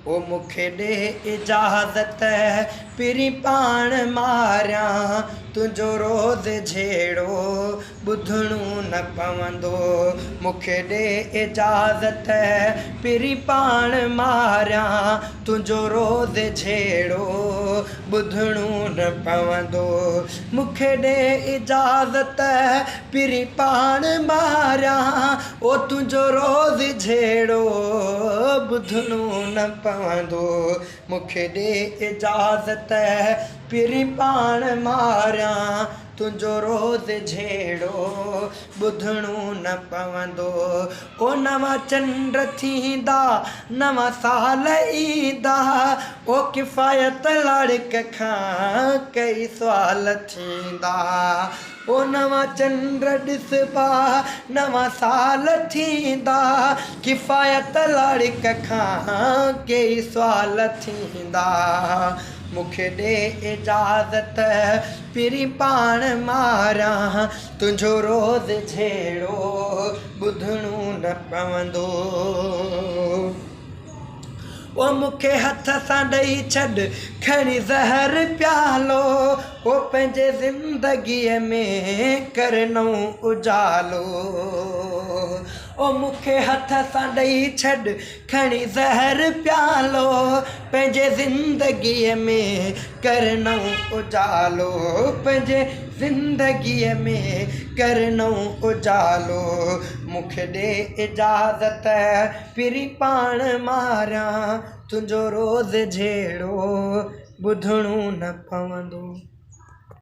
ओ मुखे दे इजाज़त पिरी पाण मारिया तुझो रोज़ झेड़ो बुधणू न पवंदो। मुखे दे इजाज़त पिरी पाण मारिया तुझो रोज़ झेड़ो बुधणू न पवंदो। मुखे दे इजाज़त पिरी पाण मारिया ओ तुझो रोज़ झेड़ो बुधणू न पवंदो। मुखे दे इजाज़त पिरी पाण मारिया तुझो रोज़ झेड़ो बुधणू न पवंदो। ओ नवा चंड थींदा नवा साल ईंदा ओ किफ़ायत लाड़क खां कई सवाल थींदा। ओ नवा चंड ॾिसबा नवा साल थींदा किफ़ायत लाड़क खां कई सवाल थींदा। मुखे दे इजाज़त पिरी पाण मारिया तुझो रोज़ झेड़ो बुधणू न पवंदो। ओ मुखे हथ सां ॾेई छॾ खणी ज़हर प्यालो ओ पंहिंजे ज़िंदगीअ में कर नओं उजालो। ओ मुखे हथ सां ॾेई छॾ खणी ज़हर प्यालो पंहिंजे ज़िंदगीअ में कर नओं उजालो। पंहिंजे ज़िंदगीअ में कर नओं उजालो। मुखे ॾे इजाज़त पिरी पाण मारिया तुझो रोज़ झेड़ो बुधणू न पवंदो।